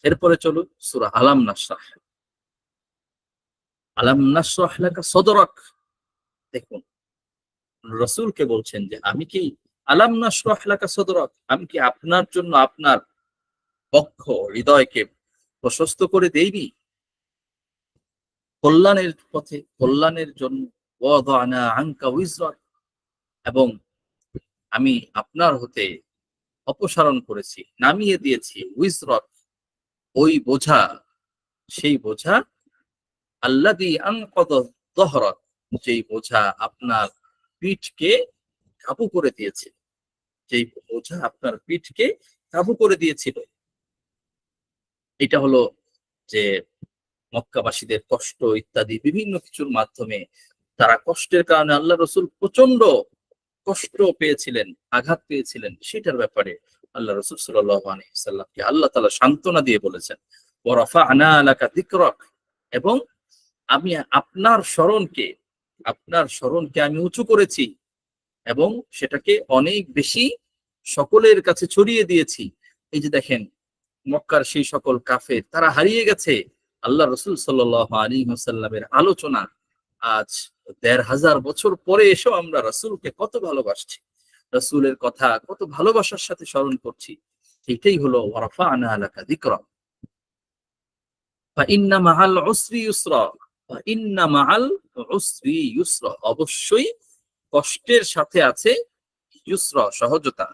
এরপরে চলুন সূরা আলাম নাশরাহ। আলাম নাশরাহ লাকা সদরাক। দেখুন রাসূলকে বলছেন যে আমি কি আলাম নাশরাহ লাকা সদরাক, আমি কি আপনার জন্য আপনার বক্ষ হৃদয়কে প্রশস্ত করে দেইনি কল্যাণের পথে, কল্যাণের জন্য। ওয়াদানা আনকা উইজরাক, এবং আমি আপনার হতে অপসারণ করেছি, নামিয়ে দিয়েছি উইজরাক, ওই বোঝা, সেই বোঝা আল্লাযী আনকাযা যহরাক, যেই বোঝা আপনার পিঠকে কাবু করে দিয়েছে, যেই বোঝা আপনার পিঠকে কাবু করে দিয়েছিল। এটা হলো যে মক্কাবাসীদের কষ্ট ইত্যাদি বিভিন্ন কিছুর মাধ্যমে তারা কষ্টের কারণে আল্লাহ রসুল প্রচন্ড কষ্ট পেয়েছিলেন, আঘাত পেয়েছিলেন, সেটার ব্যাপারে আল্লাহ রসুল সাল্লাল্লাহু আলাইহি ওয়াসাল্লামকে আল্লাহ তাআলা সান্ত্বনা দিয়ে বলেছেন ওয়া রাফা'না লাকা যিকরাক, এবং আমি আপনার স্মরণকে আমি উঁচু করেছি এবং সেটাকে অনেক বেশি সকলের কাছে ছড়িয়ে দিয়েছি। এই যে দেখেন মক্কার সেই সকল কাফের তারা হারিয়ে গেছে, আল্লাহ রসুল সাল্লাল্লাহু আলাইহি ওয়াসাল্লামের আলোচনা আজ ১৫০০ বছর পরে এসেও আমরা রাসূলকে কত ভালোবাসছি, রাসূলের কথা কত ভালোবাসার সাথে স্মরণ করছি। এটাই হলো ওয়া রাফা'না লাকা যিকরাক ফা ইন্না মাআল উসরি ইউসরা, ফা ইন্না মাআল উসরি ইউসরা, অবশ্যই কষ্টের সাথে আছে ইউসরা, সহজতা,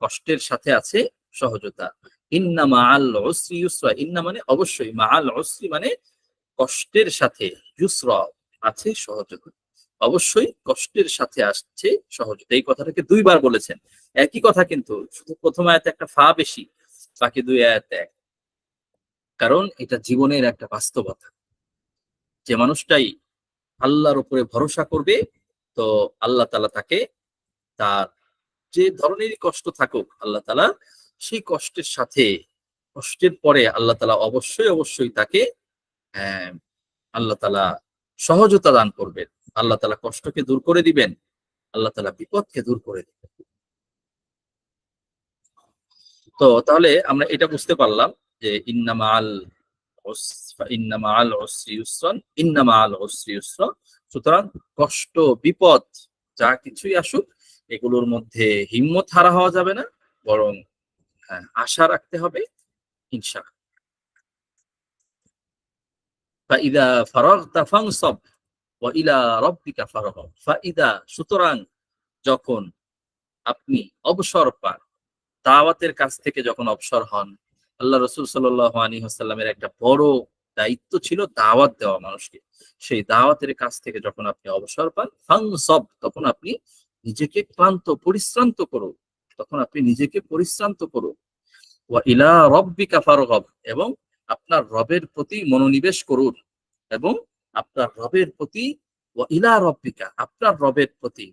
কষ্টের সাথে আছে সহজতা। ইন্না মাআল উসরি ইউসরা, ইন্না মানে অবশ্যই, মাআল উসরি মানে কষ্টের সাথে, ইউসরা আছে সহজতা, অবশ্যই কষ্টের সাথে আসছে সহজতা। এই কথাটাকে দুইবার বলেছেন, একই কথা কিন্তু শুধু প্রথম আয়াতে একটা ফা বেশি, বাকি দুই আয়াতে এক। কারণ এটা জীবনের একটা বাস্তবতা, যে মানুষটাই আল্লাহর উপরে ভরসা করবে তো আল্লাহ তাআলা তাকে তার যে ধরনেরই কষ্ট থাকুক আল্লাহ তাআলা সেই কষ্টের সাথে, কষ্টের পরে আল্লাহ তাআলা অবশ্যই তাকে আহ, আল্লাহ তাআলা সহজতা দান করবেন, আল্লাহ তাআলা কষ্টকে দূর করে দিবেন, আল্লাহ তাআলা বিপদকে দূর করে দিবেন। তো তাহলে আমরা এটা বুঝতে পারলাম যে সুতরাং কষ্ট বিপদ যা কিছুই আসুক এগুলোর মধ্যে হিম্মত হারা হওয়া যাবে না, বরং আশা রাখতে হবে ইনশাআল্লাহ। ফাইদা ফারাগতা ফানসাব ওয়া ইলা রাব্বিকা ফারগাব। ফাইদা সুতরাং যখন আপনি অবসর পান, দাওয়াতের কাছ থেকে যখন অবসর হন, আল্লাহ রসুল সাল্লাল্লাহু আলাইহি ওয়াসাল্লামের একটা বড় দায়িত্ব ছিল দাওয়াত দেওয়া মানুষকে, সেই দাওয়াতের কাছ থেকে যখন আপনি অবসর পান ফানসাব, তখন আপনি নিজেকে পরিশ্রান্ত করুন, তখন আপনি নিজেকে পরিশ্রান্ত করুন। ওয়া ইলা রাব্বিকা ফারগাব, এবং আপনার রবের প্রতি মনোনিবেশ করুন, এবং আপনার রবের প্রতি ওয়া ইলা রাব্বিকা, আপনার রবের প্রতি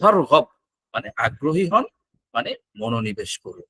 ফারগাব মানে আগ্রহী হন, মানে মনোনিবেশ করুন।